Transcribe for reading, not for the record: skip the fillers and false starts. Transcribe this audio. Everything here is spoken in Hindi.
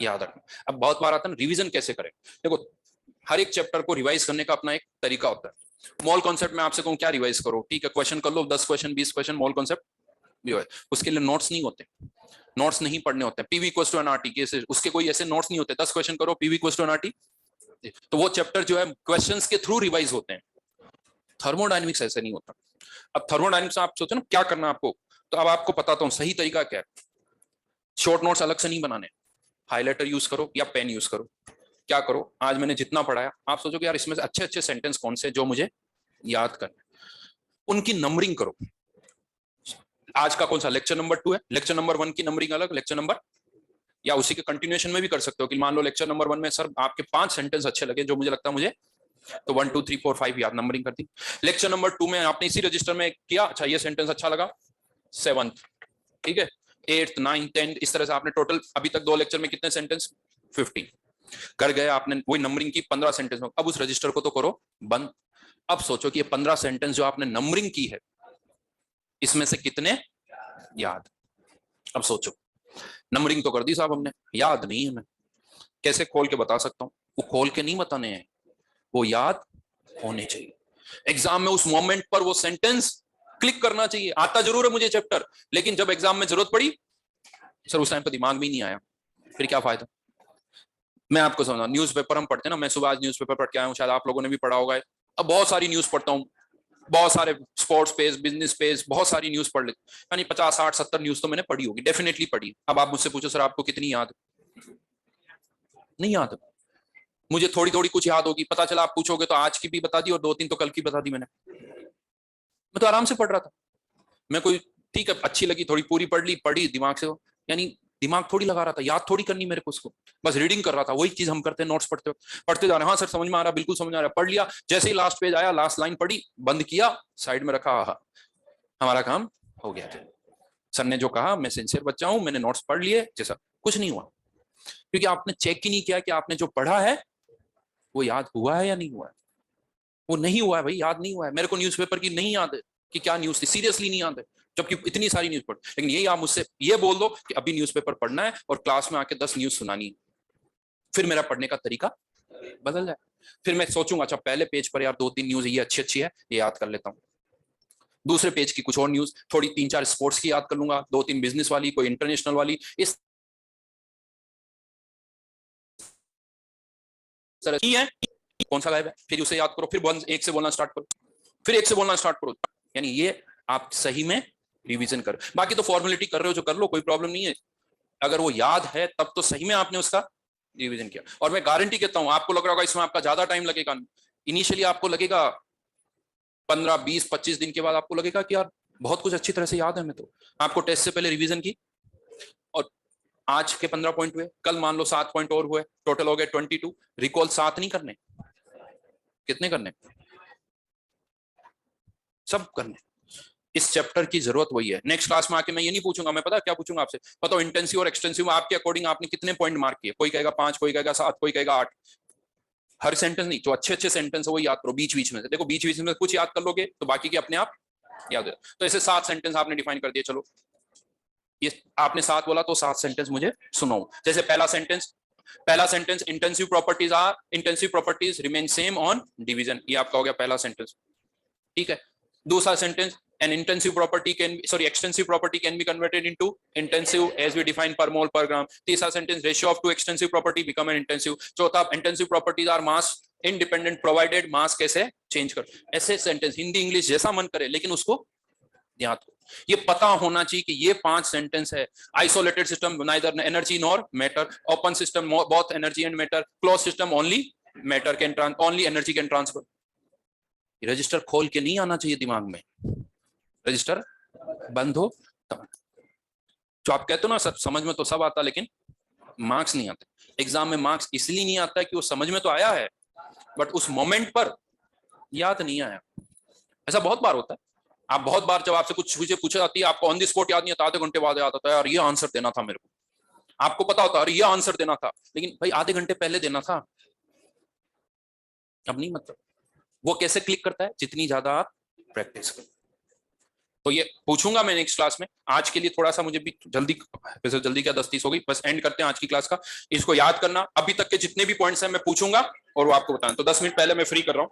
याद रखना। अब बहुत बार आता है रिवीजन कैसे करें। देखो हर एक चैप्टर को रिवाइज करने का अपना एक तरीका होता है। मॉल कॉन्सेप्ट में आपसे कहूं क्या रिवाइज करो, ठीक है क्वेश्चन कर लो 10 क्वेश्चन 20 क्वेश्चन मॉल कॉन्सेप्ट भी है, उसके लिए नोट्स नहीं होते, नोट्स नहीं पढ़ने होते। पीवी इक्वल्स टू एनआरटी के उसके कोई ऐसे नोट्स नहीं होते 10 क्वेश्चन करो पीवी इक्वल्स टू एनआरटी, तो वो चैप्टर जो है क्वेश्चंस के थ्रू रिवाइज होते हैं। थर्मोडायनेमिक्स ऐसे नहीं होता। अब थर्मोडायनेमिक्स आप सोचो ना क्या करना आपको, तो अब आपको बताता हूं सही तरीका क्या है। शॉर्ट नोट्स अलग से नहीं बनाने, हाइलाइटर यूज करो या पेन यूज करो। क्या करो, आज मैंने जितना पढ़ाया आप सोचोगे यार इसमें से अच्छे अच्छे सेंटेंस कौन से जो मुझे याद करने, उनकी नंबरिंग करो। आज का कौन सा लेक्चर नंबर 2 है, लेक्चर नंबर 1 की नंबरिंग अलग, लेक्चर नंबर या उसी के कंटिन्यूएशन में भी कर सकते हो कि मान लो लेक्चर नंबर 1 में सर आपके 5 सेंटेंस अच्छे लगे जो मुझे लगता है मुझे, तो 1 2 3 4 5 याद नंबरिंग कर दी। लेक्चर नंबर 2 में आपने इसी रजिस्टर में किया, अच्छा ये सेंटेंस अच्छा लगा 7th, ठीक है 8th 9th 10th, इस तरह से आपने टोटल अभी तक 2 लेक्चर में कितने सेंटेंस 15 कर गए आपने, वही नंबरिंग की 15 सेंटेंस में। अब उस रजिस्टर को तो करो बंद। अब सोचो कि ये 15 सेंटेंस जो आपने नंबरिंग की है इसमें से कितने याद। अब सोचो नंबरिंग तो कर दी साहब हमने, याद नहीं है। मैं कैसे खोल के बता सकता हूं, वो खोल के नहीं बताने हैं, वो याद होने चाहिए। एग्जाम में उस मोमेंट पर वो सेंटेंस क्लिक करना चाहिए। आता जरूर है मुझे चैप्टर, लेकिन जब एग्जाम में जरूरत पड़ी सर उस टाइम पर दिमाग में नहीं आया, फिर क्या फायदा। मैं आपको समझा, न्यूज़पेपर हम पढ़ते हैं ना, मैं सुबह आज न्यूज़पेपर पढ़ के आया हूँ, शायद आप लोगों ने भी पढ़ा होगा। अब बहुत सारी न्यूज पढ़ता हूँ, बहुत सारे स्पोर्ट्स पेज बिजनेस पेज बहुत सारी न्यूज पढ़ लेते, यानी 50 60 70 न्यूज तो मैंने पढ़ी होगी, डेफिनेटली पढ़ी। अब आप मुझसे पूछो सर आपको कितनी याद, नहीं याद। मुझे थोड़ी थोड़ी कुछ याद होगी, पता चला आप पूछोगे तो आज की भी बता दी और 2 3 तो कल की बता दी मैंने। मैं तो आराम से पढ़ रहा था, मैं कोई ठीक है अच्छी लगी थोड़ी पूरी पढ़ ली, पढ़ी दिमाग से, यानी दिमाग थोड़ी लगा रहा था, याद थोड़ी करनी मेरे को उसको, बस रीडिंग कर रहा था। वही चीज हम करते हैं नोट्स पढ़ते वक्त, पढ़ते जा रहे हैं, हाँ सर समझ में आ रहा, बिल्कुल समझ में आ रहा, पढ़ लिया, जैसे ही लास्ट पेज आया लास्ट लाइन पढ़ी बंद किया साइड में रखा, हमारा काम हो गया था। सर ने जो कहा मैं सिंसियर बच्चा हूं, मैंने नोट्स पढ़ लिए, जैसा कुछ नहीं हुआ, क्योंकि आपने चेक ही नहीं किया कि आपने जो पढ़ा है वो याद हुआ है या नहीं हुआ है। वो नहीं हुआ है भाई, याद नहीं हुआ है। मेरे को न्यूज़पेपर की नहीं याद है कि क्या न्यूज थी, सीरियसली नहीं याद है, जबकि इतनी सारी न्यूज पढ़। लेकिन यही आप मुझसे ये बोल दो कि अभी न्यूज़पेपर पढ़ना है और क्लास में आके 10 न्यूज सुनानी है, फिर मेरा पढ़ने का तरीका बदल जाए। फिर मैं सोचूंगा अच्छा पहले पेज पर यार 2 3 न्यूज ये अच्छी अच्छी है, ये याद कर लेता हूँ, दूसरे पेज की कुछ और न्यूज, थोड़ी 3 4 स्पोर्ट्स की याद कर लूंगा, 2 3 बिजनेस वाली, कोई इंटरनेशनल वाली, इस तरह की है। कौन सा गायब है फिर उसे याद करो, फिर एक से बोलना स्टार्ट करो, फिर एक से बोलना स्टार्ट करो, यानी ये आप सही में रिवीजन करो। बाकी तो फॉर्मेलिटी कर रहे हो जो कर लो, कोई प्रॉब्लम नहीं है, अगर वो याद है तब तो सही में आपने उसका रिवीजन किया। और मैं गारंटी कहता हूं, आपको लग रहा होगा इसमें आपका ज्यादा टाइम लगेगा, इनिशियली आपको लगेगा 15 20 25 दिन के बाद आपको लगेगा कि यार बहुत कुछ अच्छी तरह से याद है। मैं तो आपको टेस्ट से पहले रिवीजन की, और आज के 15 पॉइंट हुए, कल मान लो 7 पॉइंट और हुए, टोटल हो गए 22। रिकॉल 7 नहीं करने, कितने करने, सब करने। इस चैप्टर की जरूरत वही है। नेक्स्ट क्लास में आके मैं ये नहीं पूछूंगा, मैं पता क्या पूछूंगा आपसे, बताओ इंटेंसिव और एक्सटेंसिव आपके अकॉर्डिंग आपने कितने पॉइंट मार्क किए। कोई कहेगा 5, कोई कहेगा 7, कोई कहेगा 8। हर सेंटेंस नहीं, जो अच्छे अच्छे सेंटेंस है वो याद करो, बीच बीच में से देखो, बीच बीच में कुछ याद कर लोगे तो बाकी के अपने आप याद है। तो ऐसे 7 सेंटेंस आपने डिफाइन कर दिए, चलो ये आपने 7 बोला तो 7 सेंटेंस मुझे सुनाओ। जैसे पहला sentence intensive properties remain same on division, ये आपका हो गया पहला सेंटेंस, ठीक है। दूसरा sentence an extensive property can be converted into intensive as we define per mole per gram. तीसरा sentence ratio of two extensive property become an intensive. चौथा intensive properties are mass independent provided mass कैसे चेंज कर। ऐसे सेंटेंस हिंदी इंग्लिश जैसा मन करे, लेकिन उसको याद करो, ये पता होना चाहिए कि ये 5 सेंटेंस है। Isolated system neither energy nor matter, open system both energy and matter, close system only matter can only energy can transfer. Register खोल के नहीं आना चाहिए दिमाग में, रजिस्टर बंद हो तब। जो आप कहते हो ना सब समझ में तो सब आता, लेकिन मार्क्स नहीं आते। एग्जाम में मार्क्स इसलिए नहीं आता कि वो समझ में तो आया है बट उस मोमेंट पर याद नहीं आया। ऐसा बहुत बार होता है, आप बहुत बार जब आपसे कुछ चीजें पूछी जाती है आपको ऑन द स्पॉट याद नहीं आता, आधे घंटे बाद याद आता है यार ये आंसर देना था मेरे को, आपको पता होता है ये आंसर देना था, लेकिन भाई आधे घंटे पहले देना था, अब नहीं। मतलब वो कैसे क्लिक करता है, जितनी ज्यादा आप प्रैक्टिस करो। तो ये पूछूंगा मैं नेक्स्ट क्लास में। आज के लिए थोड़ा सा मुझे भी जल्दी, वैसे जल्दी क्या 10:30 हो गई, बस एंड करते हैं आज की क्लास का। इसको याद करना, अभी तक के जितने भी पॉइंट्स हैं मैं पूछूंगा और वो आपको बताना। तो 10 मिनट पहले मैं फ्री कर रहा हूँ।